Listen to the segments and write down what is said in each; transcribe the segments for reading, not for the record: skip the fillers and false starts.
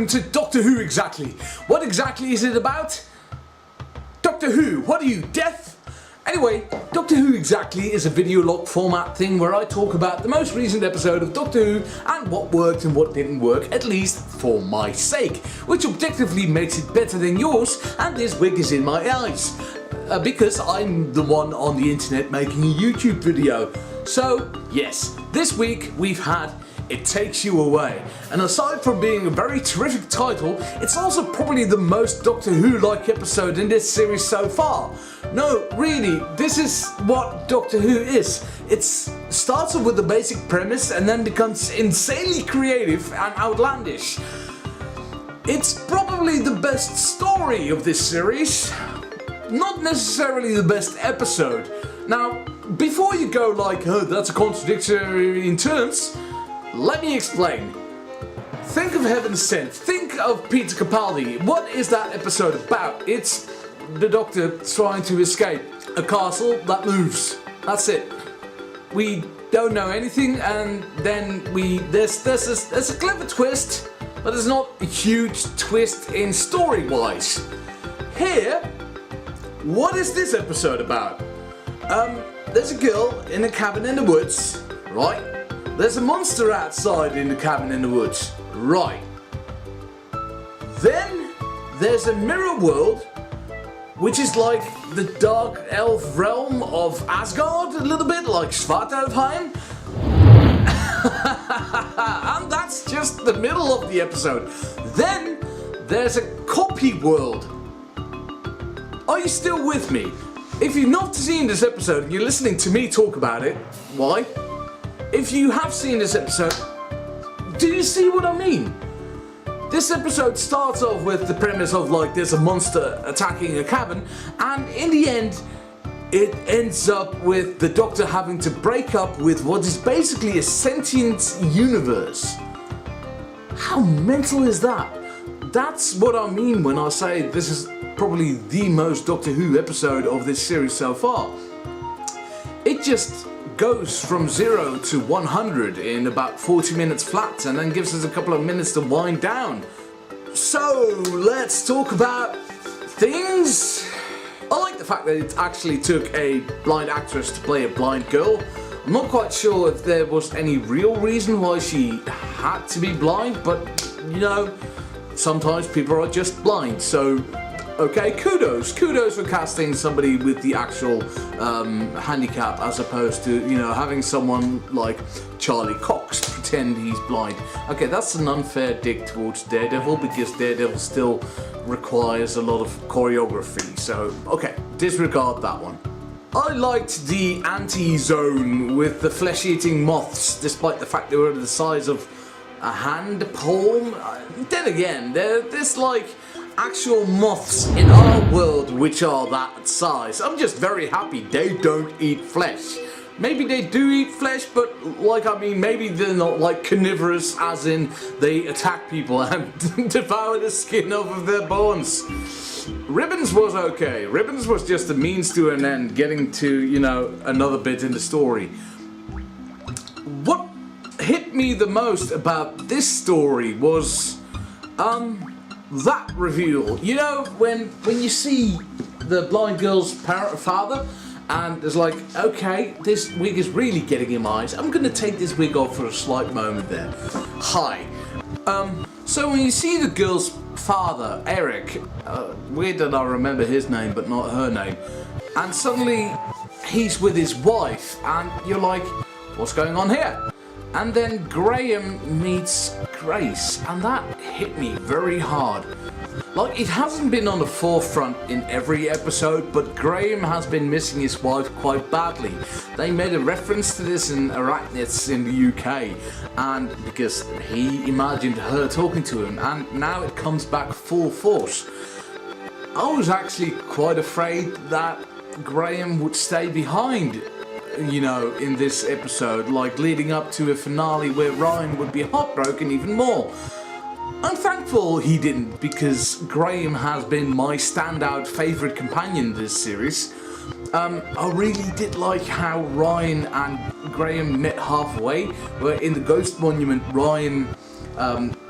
welcome to Doctor Who Exactly. What exactly is it about? Doctor Who, what are you, deaf? Anyway, Doctor Who Exactly is a video log format thing where I talk about the most recent episode of Doctor Who and what worked and what didn't work, at least for my sake, which objectively makes it better than yours, and this wig is in my eyes. Because I'm the one on the internet making a YouTube video. So, yes, this week we've had It Takes You Away, and aside from being a very terrific title, it's also probably the most Doctor Who-like episode in this series so far. No, really, this is what Doctor Who is. It starts off with the basic premise and then becomes insanely creative and outlandish. It's probably the best story of this series, not necessarily the best episode. Now, before you go like, oh, that's a contradiction in terms, let me explain. Think of Heaven Sent. Think of Peter Capaldi. What is that episode about? It's the Doctor trying to escape a castle that moves. That's it. We don't know anything, and then there's a clever twist, but there's not a huge twist in story-wise. Here, what is this episode about? There's a girl in a cabin in the woods, right? There's a monster outside in the cabin in the woods, right? Then there's a mirror world, which is like the dark elf realm of Asgard, a little bit like Ed Hime. And that's just the middle of the episode. Then there's a copy world. Are you still with me? If you've not seen this episode and you're listening to me talk about it, why? If you have seen this episode, do you see what I mean? This episode starts off with the premise of like there's a monster attacking a cabin, and in the end it ends up with the Doctor having to break up with what is basically a sentient universe. How mental is that? That's what I mean when I say this is probably the most Doctor Who episode of this series so far. It just goes from 0 to 100 in about 40 minutes flat, and then gives us a couple of minutes to wind down. So let's talk about things. I like the fact that it actually took a blind actress to play a blind girl. I'm not quite sure if there was any real reason why she had to be blind, but you know, sometimes people are just blind, so okay, kudos for casting somebody with the actual handicap as opposed to, you know, having someone like Charlie Cox pretend he's blind. Okay, that's an unfair dig towards Daredevil because Daredevil still requires a lot of choreography, so okay, disregard that one. I liked the anti-zone with the flesh-eating moths, despite the fact they were the size of a hand palm. Then again, there's like actual moths in our world which are that size. I'm just very happy they don't eat flesh. Maybe they do eat flesh, but like, I mean, maybe they're not like carnivorous as in they attack people and devour the skin off of their bones. Ribbons was okay. Ribbons was just a means to an end, getting to, you know, another bit in the story. What hit me the most about this story was that reveal. You know, when you see the blind girl's father, and it's like, okay, this wig is really getting in my eyes. I'm gonna take this wig off for a slight moment there. Hi. So when you see the girl's father, Eric, weird that I remember his name but not her name, and suddenly he's with his wife, and you're like, what's going on here? And then Graham meets Grace, and that hit me very hard. Like, it hasn't been on the forefront in every episode, but Graham has been missing his wife quite badly. They made a reference to this in Arachnids in the UK, and because he imagined her talking to him, and now it comes back full force. I was actually quite afraid that Graham would stay behind, you know, in this episode, like leading up to a finale where Ryan would be heartbroken even more. I'm thankful he didn't, because Graham has been my standout favourite companion this series. I really did like how Ryan and Graham met halfway, where in the Ghost Monument, Ryan,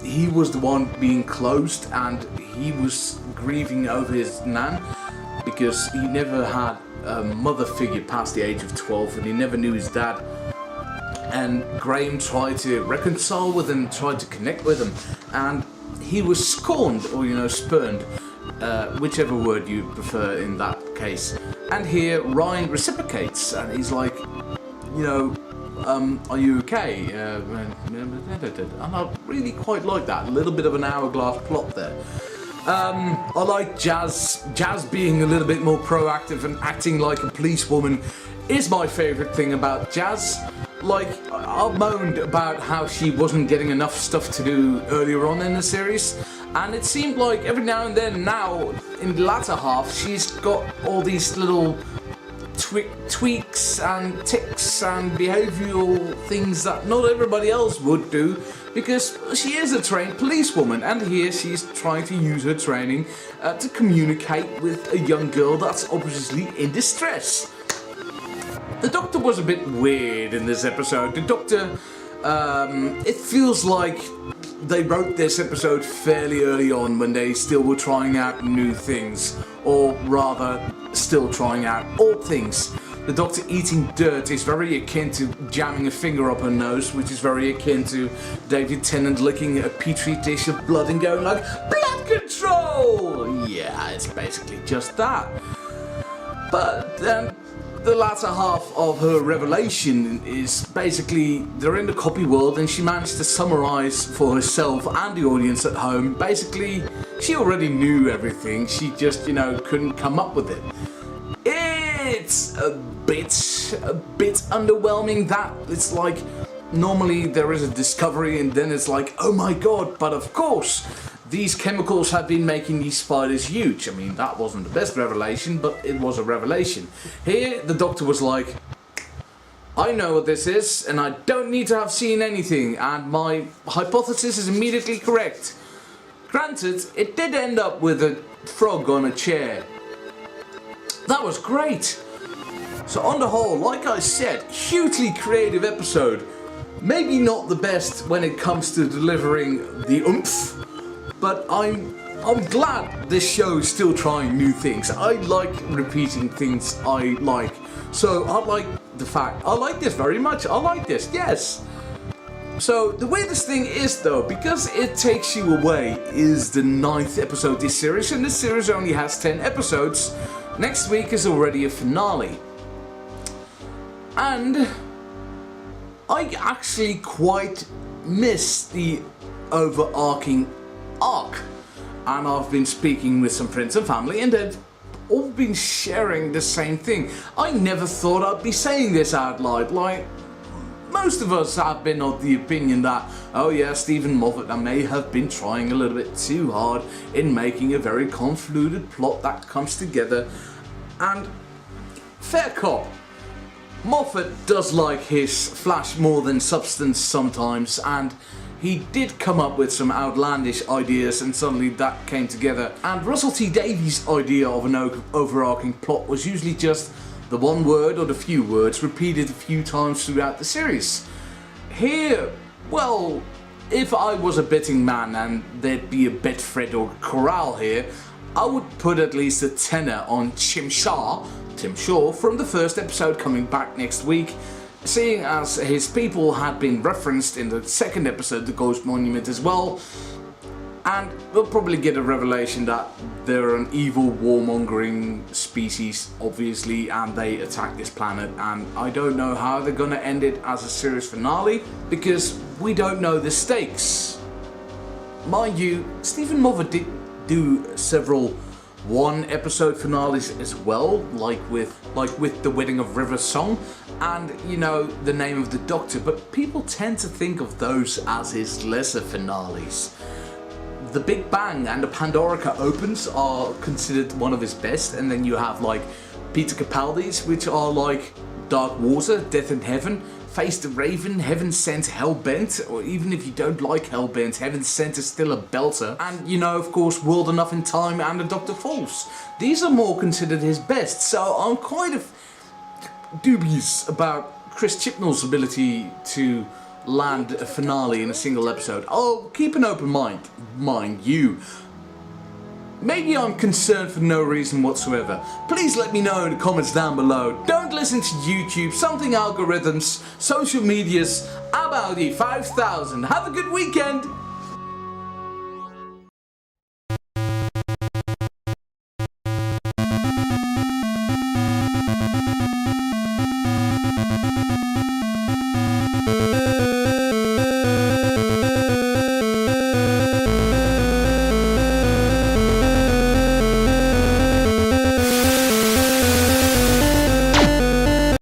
he was the one being closed and he was grieving over his nan because he never had a mother figure past the age of 12 and he never knew his dad. And Graham tried to reconcile with him, tried to connect with him, and he was scorned, or spurned, whichever word you prefer in that case. And here Ryan reciprocates, and he's like, are you okay? And I really quite like that. A little bit of an hourglass plot there. I like Jazz being a little bit more proactive and acting like a policewoman is my favourite thing about Jazz. Like, I moaned about how she wasn't getting enough stuff to do earlier on in the series, and it seemed like every now and then now, in the latter half, she's got all these little tweaks and ticks and behavioural things that not everybody else would do, because she is a trained policewoman, and here she's trying to use her training to communicate with a young girl that's obviously in distress. The Doctor was a bit weird in this episode. The Doctor, it feels like they wrote this episode fairly early on when they still were trying out new things, or rather, still trying out old things. The Doctor eating dirt is very akin to jamming a finger up her nose, which is very akin to David Tennant licking a petri dish of blood and going like, blood control! Yeah, it's basically just that. But then the latter half of her revelation is basically they're in the copy world and she managed to summarize for herself and the audience at home. Basically, she already knew everything, she just, couldn't come up with it. It's a bit underwhelming that it's like normally there is a discovery and then it's like, oh my god, but of course these chemicals have been making these spiders huge. I mean, that wasn't the best revelation, but it was a revelation. Here, the Doctor was like, I know what this is, and I don't need to have seen anything, and my hypothesis is immediately correct. Granted, it did end up with a frog on a chair. That was great. So on the whole, like I said, hugely creative episode. Maybe not the best when it comes to delivering the oomph, but I'm glad this show is still trying new things. I like repeating things I like. So I like the fact, I like this very much, I like this, yes. So the way this thing is though, because it takes you away, is the 9th episode this series, and this series only has 10 episodes. Next week is already a finale. And I actually quite miss the overarching arc, and I've been speaking with some friends and family and they've all been sharing the same thing. I never thought I'd be saying this out loud. Like, most of us have been of the opinion that, oh yeah, Stephen Moffat may have been trying a little bit too hard in making a very convoluted plot that comes together, and fair cop, Moffat does like his flash more than substance sometimes, and he did come up with some outlandish ideas and suddenly that came together. And Russell T Davies' idea of an overarching plot was usually just the one word or the few words repeated a few times throughout the series. Here, well, if I was a betting man and there'd be a Betfred or Corral here, I would put at least a tenner on Tim Shaw from the first episode coming back next week, seeing as his people had been referenced in the second episode, The Ghost Monument, as well. And we'll probably get a revelation that they're an evil warmongering species, obviously, and they attack this planet. And I don't know how they're gonna end it as a series finale, because we don't know the stakes. Mind you, Stephen Moffat did do several one-episode finales as well, like with The Wedding of River Song, and The Name of the Doctor, but people tend to think of those as his lesser finales. The Big Bang and the Pandorica Opens are considered one of his best, and then you have like Peter Capaldi's, which are like Dark Water, Death in Heaven, Face the Raven, Heaven Sent, Hellbent, or even if you don't like Hellbent, Heaven Sent is still a belter. And you know, of course, World Enough in Time and A Dr. False. These are more considered his best, so I'm quite dubious about Chris Chibnall's ability to land a finale in a single episode. I'll keep an open mind you. Maybe I'm concerned for no reason whatsoever. Please let me know in the comments down below. Don't listen to YouTube, something algorithms, social medias, about the 5000. Have a good weekend!